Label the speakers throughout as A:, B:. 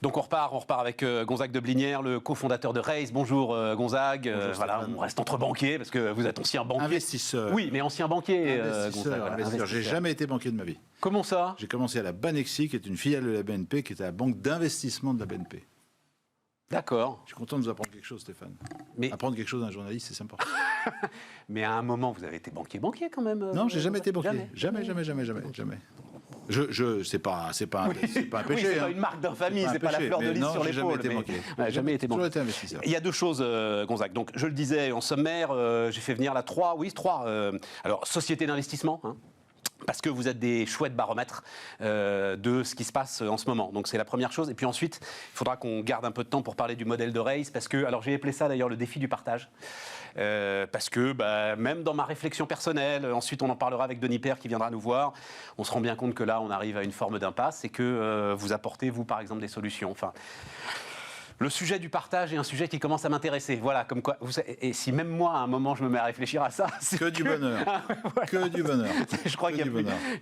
A: Donc on repart avec Gonzague de Blinière, le cofondateur de Raise. Bonjour Gonzague.
B: Bonjour,
A: voilà, on reste entre banquiers parce que vous êtes ancien banquier.
B: Investisseur.
A: Oui, mais ancien banquier.
B: Investisseur. J'ai jamais été banquier de ma vie.
A: Comment ça?
B: J'ai commencé à la Banexi, qui est une filiale de la BNP, qui était la banque d'investissement de la BNP.
A: D'accord.
B: Je suis content de vous apprendre quelque chose, Stéphane.
A: Mais...
B: Apprendre quelque chose d'un journaliste, c'est sympa.
A: Mais à un moment, vous avez été banquier quand même.
B: Non, j'ai jamais été banquier. Jamais. C'est pas un péché.
A: Oui, c'est pas une marque d'infamie, c'est pas la fleur de lys sur l'épaule. Jamais été banquier.
B: Été investisseur.
A: Il y a deux choses, Gonzague. Donc, je le disais en sommaire, j'ai fait venir là trois. Alors, société d'investissement, hein, parce que vous êtes des chouettes baromètres de ce qui se passe en ce moment. Donc c'est la première chose. Et puis ensuite, il faudra qu'on garde un peu de temps pour parler du modèle de Raise, parce que, alors j'ai appelé ça d'ailleurs le défi du partage, parce que même dans ma réflexion personnelle, ensuite on en parlera avec Denis Père qui viendra nous voir, on se rend bien compte que là on arrive à une forme d'impasse et que vous apportez, vous par exemple, des solutions. Enfin... Le sujet du partage est un sujet qui commence à m'intéresser. Voilà, comme quoi. Et si même moi, à un moment, je me mets à réfléchir à ça, c'est
B: que du bonheur. Voilà. Que du bonheur.
A: Je crois qu'il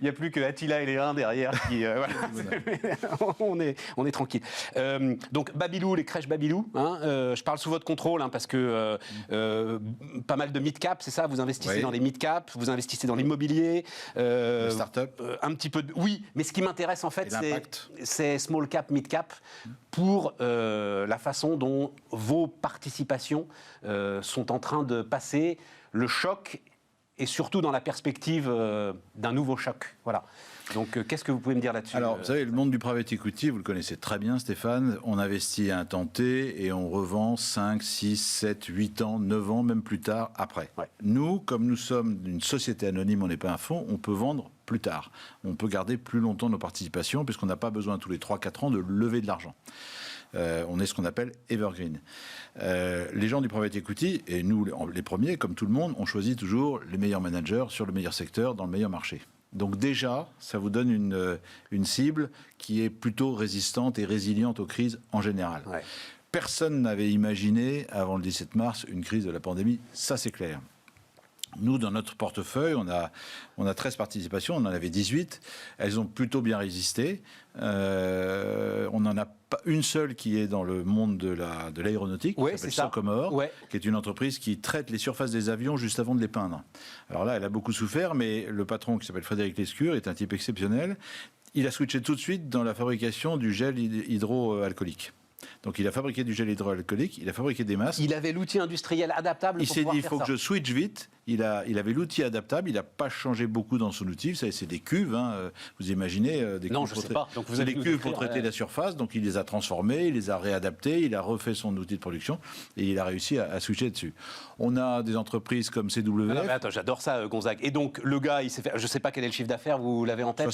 A: n'y a plus que Attila et les reins derrière qui. Voilà. on est tranquille. Donc Babylou, les crèches Babylou. Hein, je parle sous votre contrôle parce que pas mal de mid-cap, c'est ça. Vous investissez dans les mid-cap, vous investissez dans l'immobilier.
B: Les start-up.
A: Un petit peu. Oui, mais ce qui m'intéresse en fait, c'est small cap, mid-cap pour la façon dont vos participations sont en train de passer, le choc, et surtout dans la perspective d'un nouveau choc. Voilà. Donc, qu'est-ce que vous pouvez me dire là-dessus?
B: Alors, vous savez, le monde du private equity, vous le connaissez très bien, Stéphane. On investit à un temps T et on revend 5, 6, 7, 8 ans, 9 ans, même plus tard, après. Ouais. Nous, comme nous sommes une société anonyme, on n'est pas un fonds, on peut vendre plus tard. On peut garder plus longtemps nos participations puisqu'on n'a pas besoin tous les 3-4 ans de lever de l'argent. On est ce qu'on appelle evergreen. Les gens du private equity, et nous les premiers, comme tout le monde, on choisit toujours les meilleurs managers sur le meilleur secteur, dans le meilleur marché. Donc déjà, ça vous donne une cible qui est plutôt résistante et résiliente aux crises en général. Ouais. Personne n'avait imaginé, avant le 17 mars, une crise de la pandémie, ça c'est clair. Nous, dans notre portefeuille, on a 13 participations, on en avait 18. Elles ont plutôt bien résisté. On n'en a pas une seule qui est dans le monde de l'aéronautique, qui s'appelle Socomore, qui est une entreprise qui traite les surfaces des avions juste avant de les peindre. Alors là, elle a beaucoup souffert, mais le patron, qui s'appelle Frédéric Lescure, est un type exceptionnel. Il a switché tout de suite dans la fabrication du gel hydroalcoolique. Donc il a fabriqué du gel hydroalcoolique, il a fabriqué des masques.
A: Il avait l'outil industriel adaptable.
B: Il s'est dit, il faut que je switch vite. Il avait l'outil adaptable, il n'a pas changé beaucoup dans son outil. C'est des cuves, hein. Vous imaginez des
A: non,
B: cuves.
A: Je sais pas. Donc vous
B: avez des cuves pour traiter la surface. Donc il les a transformées, il les a réadaptées, il a refait son outil de production et il a réussi à switcher dessus. On a des entreprises comme CWF.
A: Ah non, mais attends, j'adore ça, Gonzague. Et donc le gars, il s'est fait. Je sais pas quel est le chiffre d'affaires. Vous l'avez en tête?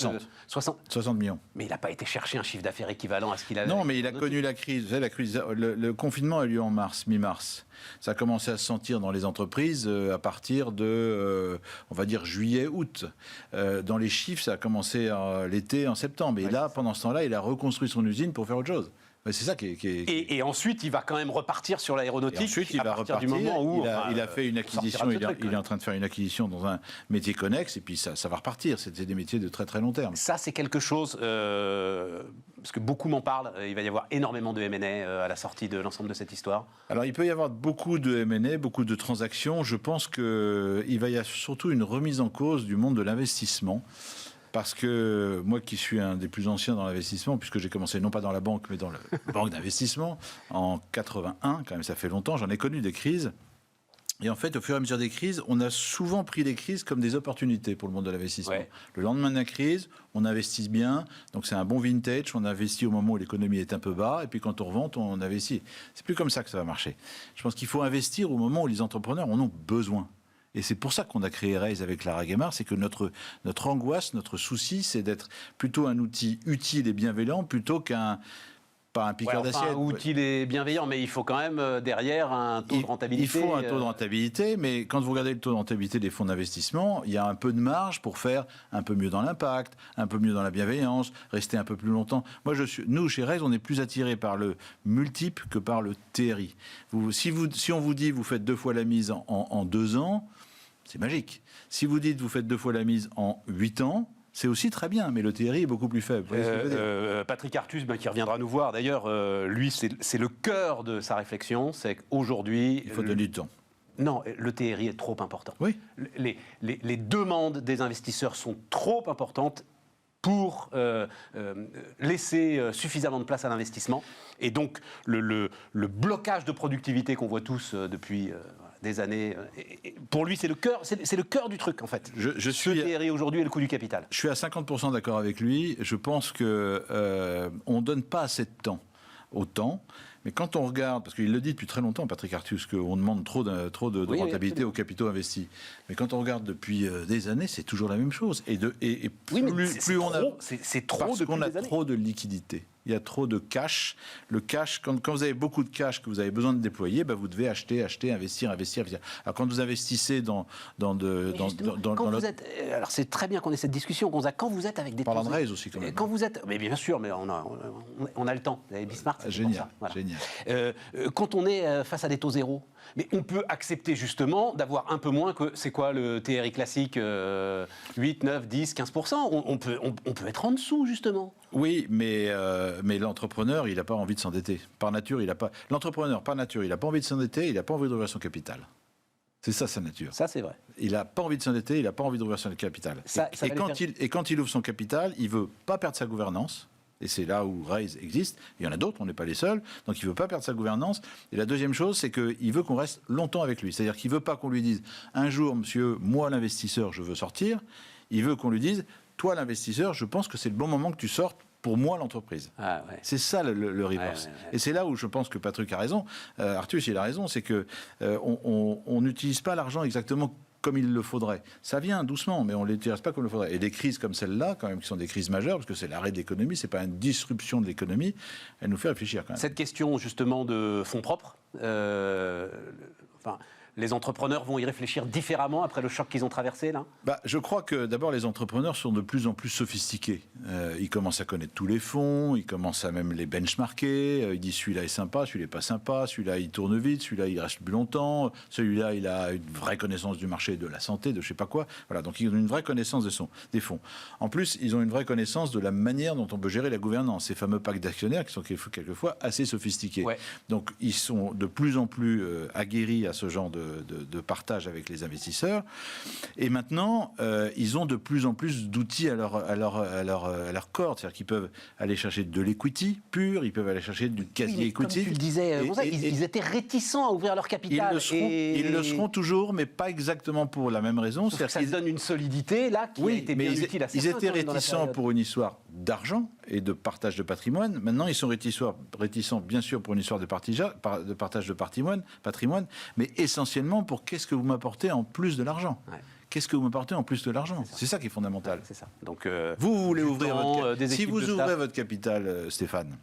B: 60 millions.
A: Mais il n'a pas été chercher un chiffre d'affaires équivalent à ce qu'il avait.
B: Non, mais il a connu la crise. Vous savez, la crise. Le confinement a eu lieu en mars, mi-mars. Ça a commencé à se sentir dans les entreprises à partir de, on va dire, juillet, août. Dans les chiffres, ça a commencé l'été, en septembre. Et là, pendant ce temps-là, il a reconstruit son usine pour faire autre chose. C'est ça qui est...
A: Et ensuite, il va quand même repartir sur l'aéronautique.
B: Ensuite, il va repartir. Du moment où il a fait une acquisition. Il est en train de faire une acquisition dans un métier connexe. Et puis, ça va repartir. C'était des métiers de très, très long terme.
A: Ça, c'est quelque chose... parce que beaucoup m'en parlent. Il va y avoir énormément de M&A à la sortie de l'ensemble de cette histoire.
B: Alors, il peut y avoir beaucoup de M&A, beaucoup de transactions. Je pense qu'il va y avoir surtout une remise en cause du monde de l'investissement. Parce que moi qui suis un des plus anciens dans l'investissement, puisque j'ai commencé non pas dans la banque, mais dans la banque d'investissement, en 81, quand même ça fait longtemps, j'en ai connu des crises. Et en fait, au fur et à mesure des crises, on a souvent pris les crises comme des opportunités pour le monde de l'investissement. Ouais. Le lendemain de la crise, on investit bien, donc c'est un bon vintage, on investit au moment où l'économie est un peu bas, et puis quand on revend, on investit. C'est plus comme ça que ça va marcher. Je pense qu'il faut investir au moment où les entrepreneurs en ont besoin. Et c'est pour ça qu'on a créé Raise avec Lara Guémard, c'est que notre angoisse, notre souci, c'est d'être plutôt un outil utile et bienveillant plutôt pas un piqueur d'assiette.
A: Utile et bienveillant, mais il faut quand même derrière un taux de rentabilité.
B: Il faut un taux de rentabilité, mais quand vous regardez le taux de rentabilité des fonds d'investissement, il y a un peu de marge pour faire un peu mieux dans l'impact, un peu mieux dans la bienveillance, rester un peu plus longtemps. Nous, chez Raise, on est plus attirés par le multiple que par le TRI. Si on vous dit vous faites 2 fois la mise en 2 ans, c'est magique. Si vous dites vous faites 2 fois la mise en 8 ans, c'est aussi très bien, mais le TRI est beaucoup plus faible. Vous voyez ce que je veux dire ?
A: Patrick Artus, qui reviendra nous voir d'ailleurs, lui, c'est le cœur de sa réflexion, c'est qu'aujourd'hui...
B: Il faut donner du temps.
A: Non, le TRI est trop important.
B: Oui.
A: Les demandes des investisseurs sont trop importantes pour laisser suffisamment de place à l'investissement. Et donc, le blocage de productivité qu'on voit tous depuis des années, pour lui, c'est le cœur du truc, en fait.
B: Je suis
A: Le TRI aujourd'hui est le coût du capital.
B: Je suis à 50% d'accord avec lui. Je pense qu'on ne donne pas assez de temps au temps. Mais quand on regarde, parce qu'il le dit depuis très longtemps, Patrick Artus, qu'on demande trop de
A: Oui,
B: rentabilité aux capitaux investis. Mais quand on regarde depuis des années, c'est toujours la même chose. Et plus on a...
A: C'est trop
B: parce
A: depuis
B: qu'on a
A: des années.
B: trop de liquidités. Il y a trop de cash. Le cash, quand vous avez beaucoup de cash que vous avez besoin de déployer, vous devez acheter, investir. Alors quand vous investissez dans
A: alors c'est très bien qu'on ait cette discussion, Gonzague. Quand vous êtes avec des
B: Parlant de raise aussi, quand même.
A: Quand vous êtes, mais bien sûr, mais on a le temps. Vous avez Bismarck.
B: Génial,
A: voilà.
B: génial.
A: Quand on est face à des taux zéro, mais on peut accepter justement d'avoir un peu moins que, c'est quoi le TRI classique, 8, 9, 10, 15%. On peut être en dessous justement.
B: Oui, mais l'entrepreneur, il n'a pas envie de s'endetter. Par nature, l'entrepreneur, par nature, il n'a pas envie de s'endetter, il n'a pas envie d'ouvrir son capital. C'est ça, sa nature.
A: Ça, c'est vrai.
B: Il n'a pas envie de s'endetter, il n'a pas envie d'ouvrir son capital. Et quand il ouvre son capital, il ne veut pas perdre sa gouvernance. Et c'est là où Raise existe. Il y en a d'autres, on n'est pas les seuls. Donc il ne veut pas perdre sa gouvernance. Et la deuxième chose, c'est qu'il veut qu'on reste longtemps avec lui. C'est-à-dire qu'il ne veut pas qu'on lui dise « Un jour, monsieur, moi l'investisseur, je veux sortir ». Il veut qu'on lui dise « Toi l'investisseur, je pense que c'est le bon moment que tu sortes pour moi l'entreprise ». Ah, ouais. C'est ça le reverse. Ouais. Et c'est là où je pense que Patrick a raison. Artus, il a raison. C'est qu'on n'utilise pas l'argent exactement comme il le faudrait. Ça vient doucement, mais on ne l'utilise pas comme il le faudrait. Et des crises comme celle-là, quand même, qui sont des crises majeures, parce que c'est l'arrêt de l'économie, ce n'est pas une disruption de l'économie, elle nous fait réfléchir quand même.
A: Cette question, justement, de fonds propres, les entrepreneurs vont y réfléchir différemment après le choc qu'ils ont traversé, là ?
B: Je crois que d'abord les entrepreneurs sont de plus en plus sophistiqués. Ils commencent à connaître tous les fonds, ils commencent à même les benchmarker. Ils disent celui-là est sympa, celui-là n'est pas sympa, celui-là il tourne vite, celui-là il reste plus longtemps, celui-là il a une vraie connaissance du marché, de la santé, de je sais pas quoi. Voilà, donc ils ont une vraie connaissance des fonds. En plus, ils ont une vraie connaissance de la manière dont on peut gérer la gouvernance. Ces fameux packs d'actionnaires qui sont quelquefois assez sophistiqués. Ouais. Donc ils sont de plus en plus aguerris à ce genre de partage avec les investisseurs. Et maintenant, ils ont de plus en plus d'outils à leur corde. C'est-à-dire qu'ils peuvent aller chercher de l'equity pur, ils peuvent aller chercher du quasi-equity.
A: Comme tu le disais, ils étaient réticents à ouvrir leur capital.
B: Ils le seront toujours, mais pas exactement pour la même raison.
A: Ça donne une solidité, là, qui a été bien utile à certains.
B: Ils étaient réticents pour une histoire d'argent et de partage de patrimoine. Maintenant, ils sont réticents, bien sûr, pour une histoire de partage de patrimoine, mais essentiellement pour qu'est-ce que vous m'apportez en plus de l'argent. Ouais. Qu'est-ce que vous m'apportez en plus de l'argent ? C'est ça qui est fondamental. Ouais,
A: c'est ça. Donc,
B: vous voulez ouvrir votre capital. Si vous ouvrez votre capital, Stéphane,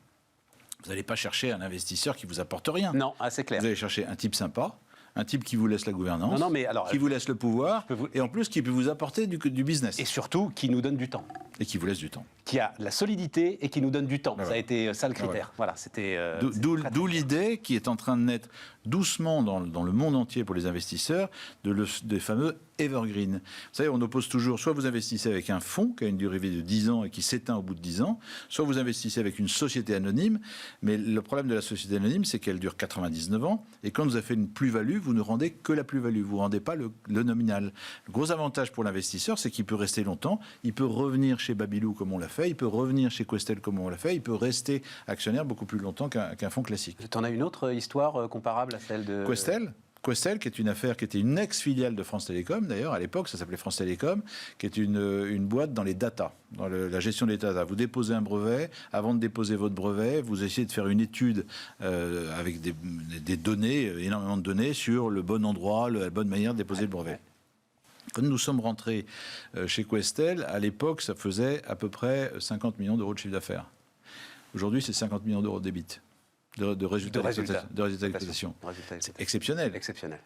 B: vous n'allez pas chercher un investisseur qui vous apporte rien.
A: Non, c'est clair.
B: Vous allez chercher un type sympa, un type qui vous laisse la gouvernance, qui vous laisse le pouvoir, et en plus qui peut vous apporter du business.
A: Et surtout, qui nous donne du temps.
B: Et qui vous laisse du temps.
A: Qui a la solidité et qui nous donne du temps. Ça a été ça le critère. Voilà, c'était.
B: D'où l'idée qui est en train de naître doucement dans le monde entier pour les investisseurs des fameux evergreen. Vous savez, on oppose toujours, soit vous investissez avec un fonds qui a une durée de vie de 10 ans et qui s'éteint au bout de 10 ans, soit vous investissez avec une société anonyme, mais le problème de la société anonyme, c'est qu'elle dure 99 ans, et quand vous avez fait une plus-value, vous ne rendez que la plus-value, vous ne rendez pas le nominal. Le gros avantage pour l'investisseur, c'est qu'il peut rester longtemps, il peut revenir chez Babylou comme on l'a fait, il peut revenir chez Questel comme on l'a fait, il peut rester actionnaire beaucoup plus longtemps qu'un fonds classique.
A: Tu en as une autre histoire comparable à celle de...
B: Questel, qui est une affaire, qui était une ex-filiale de France Télécom, d'ailleurs, à l'époque, ça s'appelait France Télécom, qui est une boîte dans les data, dans la gestion des data. Vous déposez un brevet, avant de déposer votre brevet, vous essayez de faire une étude avec des données, énormément de données, sur le bon endroit, la bonne manière de déposer le brevet. Quand nous sommes rentrés chez Questel, à l'époque, ça faisait à peu près 50 millions d'euros de chiffre d'affaires. Aujourd'hui, c'est 50 millions d'euros de débit. De résultats d'exploitation. C'est exceptionnel.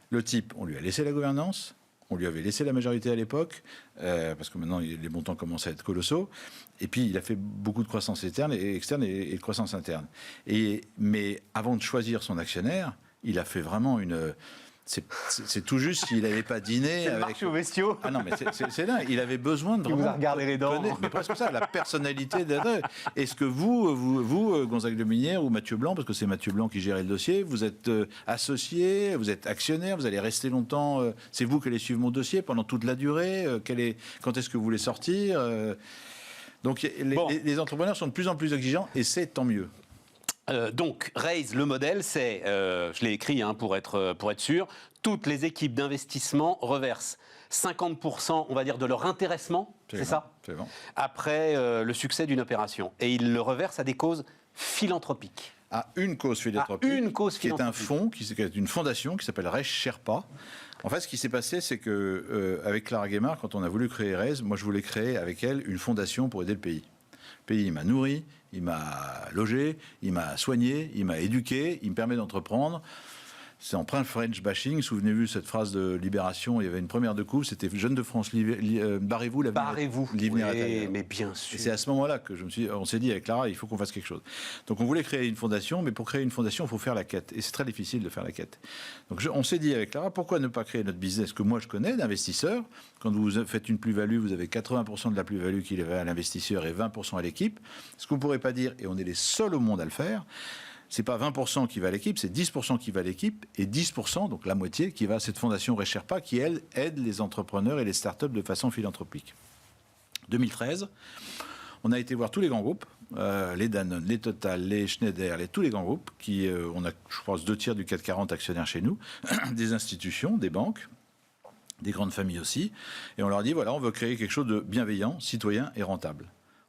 B: Le type, on lui a laissé la gouvernance, on lui avait laissé la majorité à l'époque, parce que maintenant les montants commencent à être colossaux, et puis il a fait beaucoup de croissance externe et de croissance interne. Mais avant de choisir son actionnaire, il a fait vraiment C'est tout juste s'il n'avait pas dîné avec...
A: marché aux bestiaux.
B: Ah non, mais c'est dingue. Il avait besoin de
A: Il vous a regardé les dents.
B: Mais presque ça, la personnalité d'être. Est-ce que vous, Gonzague de Minière ou Mathieu Blanc, parce que c'est Mathieu Blanc qui gérait le dossier, vous êtes associé, vous êtes actionnaire, vous allez rester longtemps, c'est vous qui allez suivre mon dossier pendant toute la durée, quand est-ce que vous voulez sortir Donc les entrepreneurs sont de plus en plus exigeants et c'est tant mieux.
A: Donc, Raise, le modèle, c'est, je l'ai écrit pour être sûr, toutes les équipes d'investissement reversent 50%, on va dire, de leur intéressement, c'est ça ? Après le succès d'une opération. Et ils le reversent à des causes philanthropiques.
B: À une cause philanthropique, qui est un fonds, qui est une fondation qui s'appelle Raise Sherpa. En fait, ce qui s'est passé, c'est que avec Clara Guémard, quand on a voulu créer Raise, moi je voulais créer avec elle une fondation pour aider le pays. Le pays, il m'a nourri, il m'a logé, il m'a soigné, il m'a éduqué, il me permet d'entreprendre. C'est en plein French bashing. Souvenez-vous cette phrase de Libération, il y avait une première de coupe, c'était Jeunes de France, barrez-vous l'avenir.
A: Barrez-vous, oui, mais bien sûr.
B: Et c'est à ce moment-là que on s'est dit avec Clara, il faut qu'on fasse quelque chose. Donc on voulait créer une fondation, mais pour créer une fondation, il faut faire la quête. Et c'est très difficile de faire la quête. Donc on s'est dit avec Clara, pourquoi ne pas créer notre business que moi je connais d'investisseurs. Quand vous faites une plus-value, vous avez 80% de la plus-value qu'il va à l'investisseur et 20% à l'équipe. Ce qu'on ne pourrait pas dire, et on est les seuls au monde à le faire, c'est pas 20% qui va à l'équipe, c'est 10% qui va à l'équipe et 10%, donc la moitié, qui va à cette fondation Raise Sherpa qui, elle, aide les entrepreneurs et les startups de façon philanthropique. 2013, on a été voir tous les grands groupes, les Danone, les Total, les Schneider, tous les grands groupes, on a, je pense, 2/3 du CAC 40 actionnaires chez nous, des institutions, des banques, des grandes familles aussi, et on leur dit, voilà, on veut créer quelque chose de bienveillant, citoyen et rentable.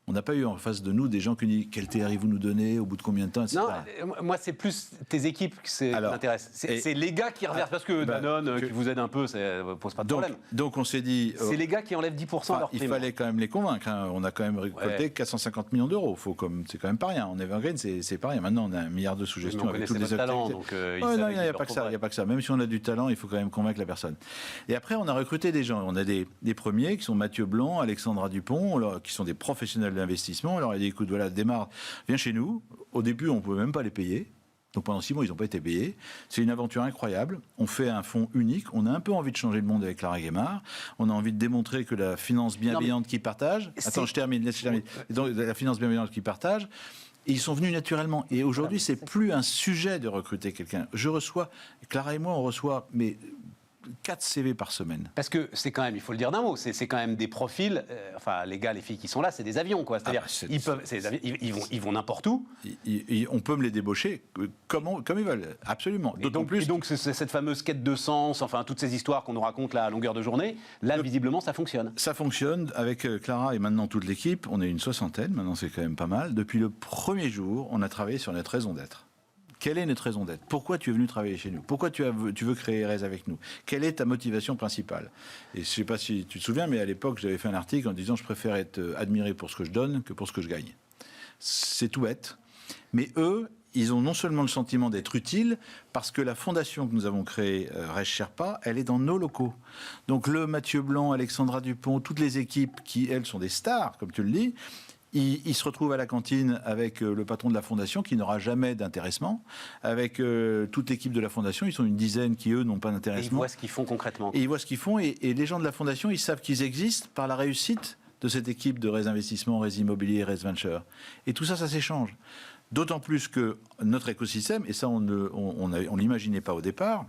B: On n'a pas eu en face de nous des gens qui nous disent quel TRI vous nous donnez, au bout de combien de temps, etc.
A: Non, moi c'est plus tes équipes qui m'intéressent. C'est les gars qui reversent, parce que Danone qui vous aide un peu, ça ne pose pas de problème.
B: Donc on s'est dit...
A: c'est les gars qui enlèvent 10% de leur prime.
B: Il fallait quand même les convaincre. Hein. On a quand même récolté 450 millions d'euros. C'est quand même pas rien. En Evergreen, c'est pas rien. Maintenant, on a 1 milliard de sous-gestion avec toutes les
A: talent, donc
B: il n'y a pas que ça. Même si on a du talent, il faut quand même convaincre la personne. Et après, on a recruté des gens. On a des premiers qui sont Mathieu Blanc, Alexandra Dupont, qui sont des professionnels d'investissement. On a dit, écoute, voilà, démarre, viens chez nous. Au début, on ne pouvait même pas les payer. Donc pendant 6 mois, ils n'ont pas été payés. C'est une aventure incroyable. On fait un fonds unique. On a un peu envie de changer le monde avec Clara Guémard. On a envie de démontrer que la finance bienveillante qui partage... Attends, je termine. Donc, la finance bienveillante qui partage... Ils sont venus naturellement. Et aujourd'hui, c'est plus un sujet de recruter quelqu'un. Clara et moi, on reçoit... 4 CV par semaine.
A: Parce que c'est quand même, il faut le dire d'un mot, c'est quand même des profils, les gars, les filles qui sont là, c'est des avions, quoi. C'est-à-dire, ils vont n'importe où.
B: On peut me les débaucher comme ils veulent, absolument.
A: Et donc c'est cette fameuse quête de sens, toutes ces histoires qu'on nous raconte là à longueur de journée, là, visiblement, ça fonctionne. Ça
B: fonctionne avec Clara et maintenant toute l'équipe. On est une 60aine, maintenant c'est quand même pas mal. Depuis le premier jour, on a travaillé sur notre raison d'être. Quelle est notre raison d'être ? Pourquoi tu es venu travailler chez nous ? Pourquoi tu veux créer Raise avec nous ? Quelle est ta motivation principale ? Et je ne sais pas si tu te souviens, mais à l'époque, j'avais fait un article en disant « Je préfère être admiré pour ce que je donne que pour ce que je gagne ». C'est tout bête. Mais eux, ils ont non seulement le sentiment d'être utiles, parce que la fondation que nous avons créée, Raise Sherpa, elle est dans nos locaux. Donc le Mathieu Blanc, Alexandra Dupont, toutes les équipes qui, elles, sont des stars, comme tu le dis, ils se retrouvent à la cantine avec le patron de la fondation qui n'aura jamais d'intéressement, avec toute l'équipe de la fondation, ils sont une dizaine qui, eux, n'ont pas d'intéressement. Et
A: ils voient ce qu'ils font concrètement.
B: Et ils voient ce qu'ils font, et les gens de la fondation, ils savent qu'ils existent par la réussite de cette équipe de Raise Investissement, Raise Immobilier, Raise Venture. Et tout ça, ça s'échange. D'autant plus que notre écosystème, et ça on ne l'imaginait pas au départ,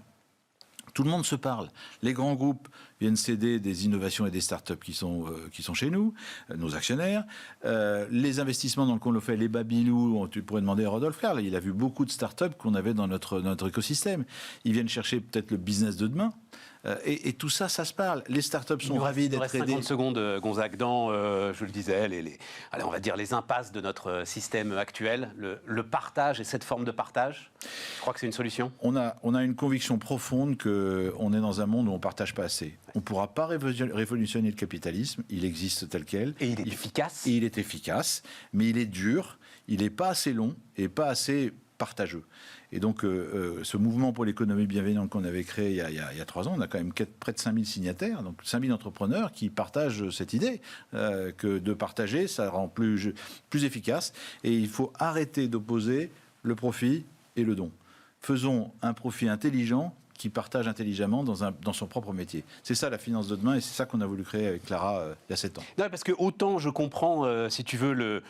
B: tout le monde se parle. Les grands groupes viennent céder des innovations et des startups qui sont chez nous, nos actionnaires. Les investissements dans le qu'on le fait, les Babylou, tu pourrais demander à Rodolphe Karl, il a vu beaucoup de startups qu'on avait dans notre écosystème. Ils viennent chercher peut-être le business de demain. Et tout ça, ça se parle. Les startups sont ravis d'être aidés.
A: 50 secondes, Gonzague, dans, je le disais, allez, on va dire les impasses de notre système actuel, le partage et cette forme de partage, je crois que c'est une solution.
B: On a une conviction profonde qu'on est dans un monde où on ne partage pas assez. On ne pourra pas révolutionner le capitalisme, il existe tel quel.
A: Et il est efficace.
B: Et il est efficace, mais il est dur, il n'est pas assez long et pas assez partageux. Et donc, ce mouvement pour l'économie bienveillante qu'on avait créé il y a 3 ans, on a quand même près de 5000 signataires, donc 5000 entrepreneurs qui partagent cette idée que de partager, ça rend plus efficace. Et il faut arrêter d'opposer le profit et le don. Faisons un profit intelligent qui partage intelligemment dans son propre métier. C'est ça la finance de demain et c'est ça qu'on a voulu créer avec Clara il y a 7 ans.
A: Non, parce que autant je comprends, si tu veux,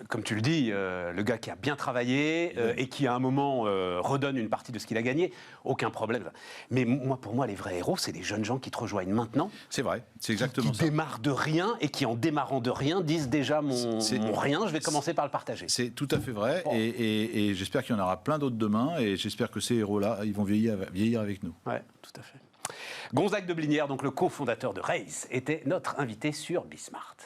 A: comme tu le dis, le gars qui a bien travaillé et qui à un moment redonne une partie de ce qu'il a gagné, aucun problème. Mais pour moi, les vrais héros, c'est les jeunes gens qui te rejoignent maintenant.
B: C'est vrai, c'est exactement
A: qui
B: ça.
A: Qui démarrent de rien et qui, en démarrant de rien, disent déjà mon rien, je vais commencer par le partager.
B: C'est tout à fait vrai et j'espère qu'il y en aura plein d'autres demain et j'espère que ces héros-là, ils vont vieillir avec nous.
A: Oui, tout à fait. Gonzague de Blinière, donc le cofondateur de Race, était notre invité sur Bismart.